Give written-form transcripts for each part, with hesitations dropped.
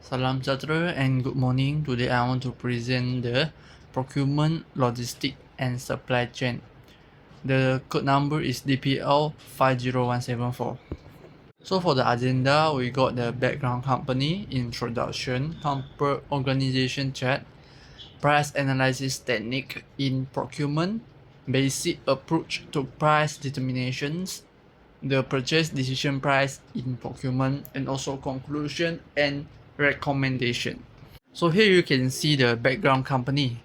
Salam sejahtera and good morning. Today I want to present the procurement, logistic and supply chain. The code number is DPL 50174. So for the agenda, we got the background company, introduction, organization chart, price analysis technique in procurement, basic approach to price determinations, the purchase decision price in procurement, and also conclusion and recommendation. So here you can see the background company.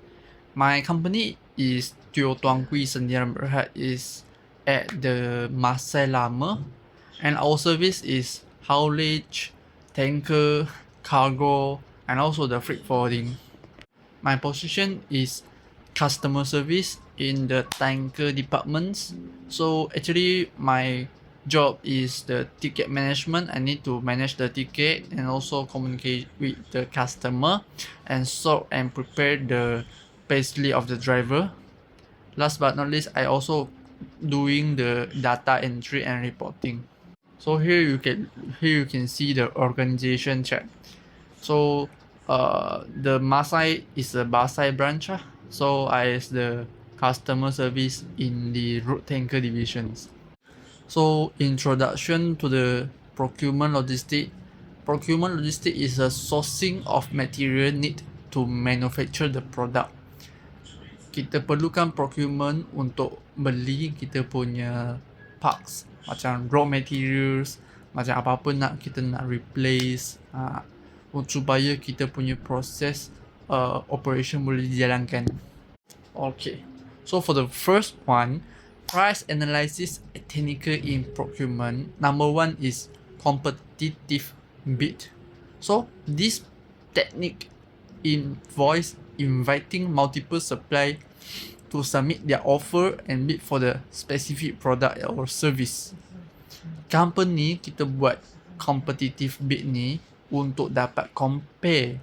My company is Teo Tuan Kui Sendirian Berhad is at the Masai Lama, and our service is haulage, tanker, cargo, and also the freight forwarding. My position is customer service in the tanker departments. So actually my job is the ticket management. I need to manage the ticket and also communicate with the customer and sort and prepare the payslip of the driver. Last but not least, I also doing the data entry and reporting. So here you can see the organization chart. So the Masai is a Basai branch. So I is the customer service in the road tanker divisions. So introduction to the procurement logistic. Procurement logistic is a sourcing of material need to manufacture the product. Kita perlukan procurement untuk beli kita punya parts, macam raw materials, macam apa-apa kita nak replace, supaya kita punya proses operation boleh dijalankan. Okay, so for the first one, price analysis technical in procurement, number one is competitive bid. So this technique involves inviting multiple supply to submit their offer and bid for the specific product or service. Company kita buat competitive bid ni untuk dapat compare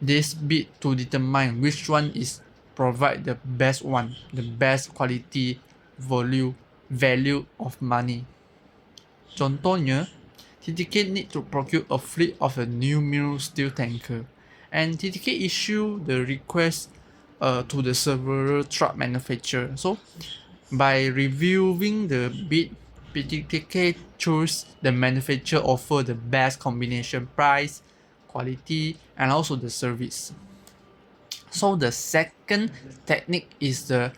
this bid to determine which one is provide the best one, the best quality, value of money. Contohnya, TTK need to procure a fleet of a numerous steel tanker, and TTK issue the request to the several truck manufacturer. So, by reviewing the bid, TTK choose the manufacturer offer the best combination price, quality, and also the service. So the second technique is the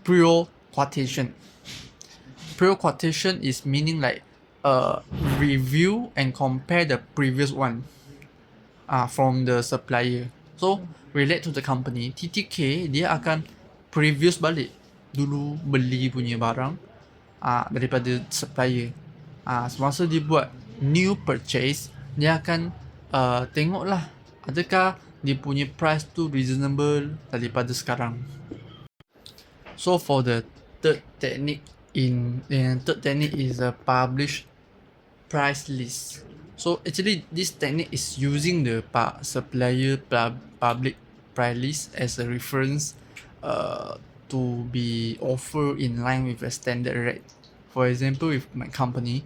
prior quotation. Prior quotation is meaning like review and compare the previous one from the supplier. So relate to the company, TTK dia akan previous balik dulu beli punya barang daripada supplier. Semasa dia buat new purchase, dia akan tengoklah adakah dia punya price tu reasonable daripada sekarang. So for the third technique is a published price list. So actually this technique is using the supplier public price list as a reference to be offered in line with a standard rate. For example, with my company,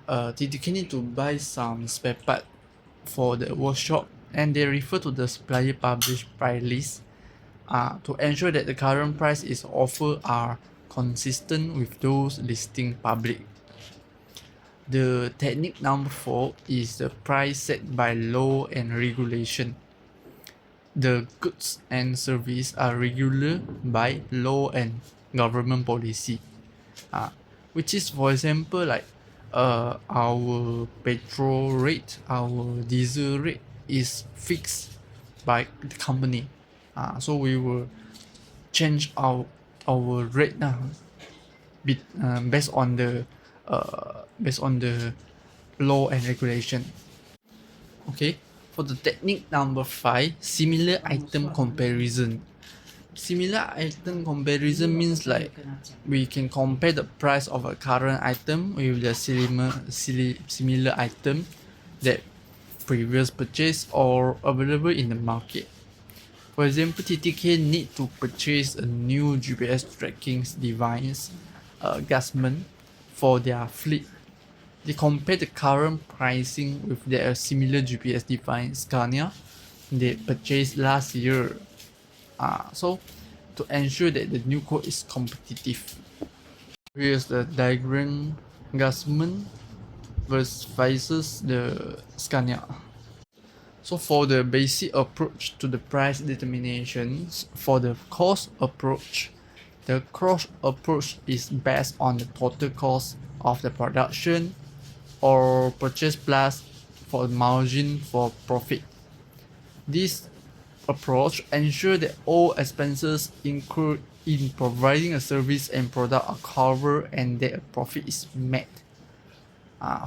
TTK need to buy some spare part for the workshop, and they refer to the supplier published price list to ensure that the current price is offered are consistent with those listing public. The technique number 4 is the price set by law and regulation. The goods and service are regular by law and government policy, which is, for example, like our petrol rate, our diesel rate is fixed by the company. So we will change our rate based on the law and regulation. Okay, for the technique number 5, similar item comparison. Similar item comparison means like we can compare the price of a current item with the similar item that previous purchase or available in the market. For example, TTK need to purchase a new GPS tracking device, Gasman, for their fleet. They compare the current pricing with their similar GPS defined Scania they purchased last year. So to ensure that the new quote is competitive. Here's the diagram Gasman versus the Scania. So for the basic approach to the price determinations, for the cost approach, the cost approach is based on the total cost of the production or purchase plus for margin for profit. This approach ensures that all expenses incurred in providing a service and product are covered and that a profit is made.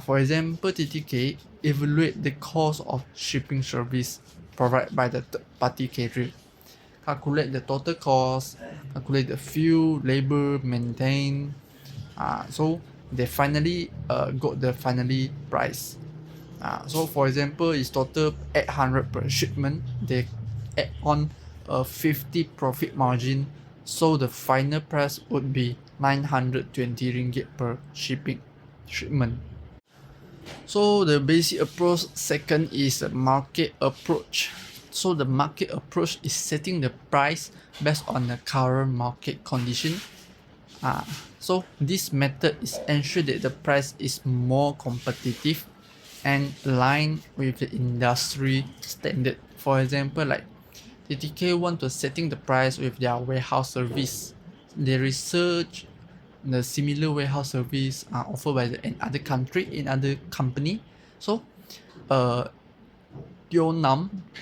For example, TTK evaluate the cost of shipping service provided by the third-party carrier, calculate the total cost, calculate the fuel, labor, maintain. So they finally got the finally price. So for example, it's total 800 per shipment. They add on a 50 profit margin, so the final price would be 920 ringgit per shipment. So the basic approach second is the market approach. So the market approach is setting the price based on the current market condition. So this method is ensure that the price is more competitive and aligned with the industry standard. For example, like TTK want to setting the price with their warehouse service. They research the similar warehouse service offered by in other country in other company. So Nam,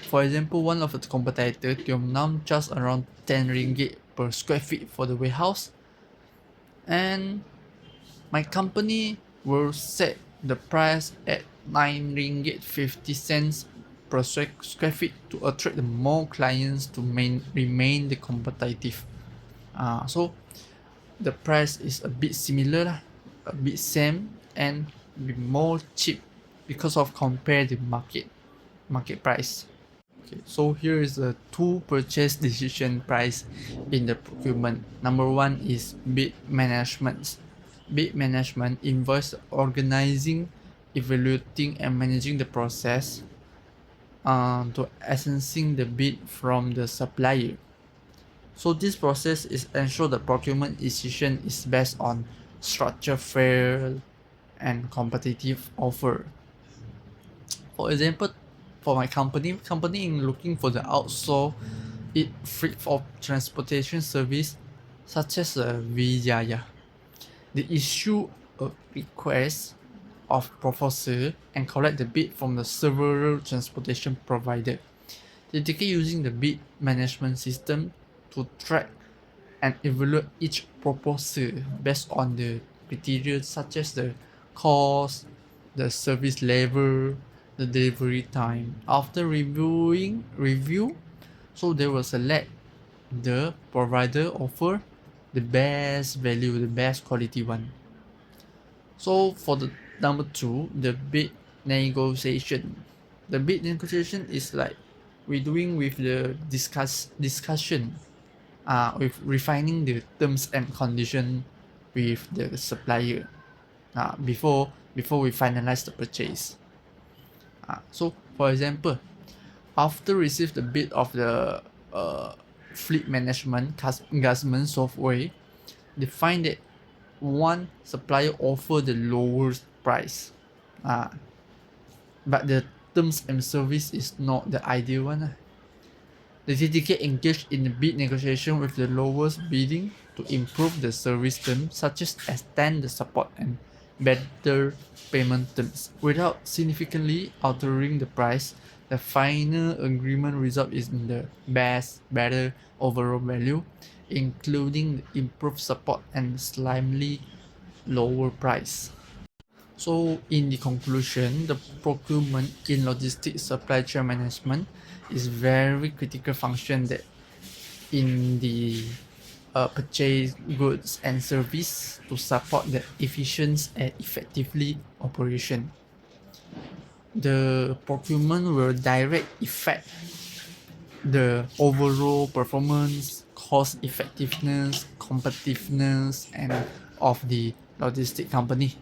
for example, one of its competitor Nam just around 10 ringgit per square feet for the warehouse, and my company will set the price at 9 ringgit 50 cents per square feet to attract the more clients to remain the competitive. So the price is a bit similar, a bit same, and be more cheap because of compare the market price. Okay, so here is the two purchase decision price in the procurement. Number one is bid management. Bid management involves organizing, evaluating, and managing the process to assessing the bid from the supplier. So this process is ensure the procurement decision is based on structure fair and competitive offer. For example, for my company in looking for the outsource it free of transportation service such as Vijaya. They issue a request of proposal and collect the bid from the several transportation provider. They take it using the bid management system to track and evaluate each proposal based on the criteria such as the cost, the service level, the delivery time. After review, so they will select the provider offer the best value, the best quality one. So for the number two, the bid negotiation. The bid negotiation is like we're doing with the discussion with refining the terms and condition with the supplier before we finalize the purchase. So for example, after receive the bid of the fleet management government software, they find that one supplier offer the lowest price, but the terms and service is not the ideal one. The TTK engaged in the bid negotiation with the lowest bidding to improve the service terms such as extend the support and better payment terms. Without significantly altering the price, the final agreement result is in the better overall value, including improved support and slightly lower price. So in the conclusion, the procurement in logistics supply chain management is very critical function that in the purchase goods and service to support the efficient and effectively operation. The procurement will direct effect the overall performance, cost effectiveness, competitiveness, and of the logistic company.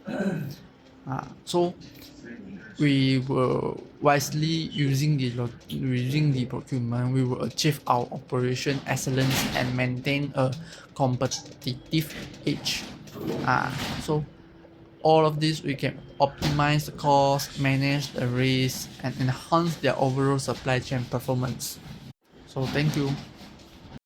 So we were wisely using the procurement, we will achieve our operation excellence and maintain a competitive edge. So all of this we can optimize the cost, manage the risk, and enhance their overall supply chain performance. So thank you.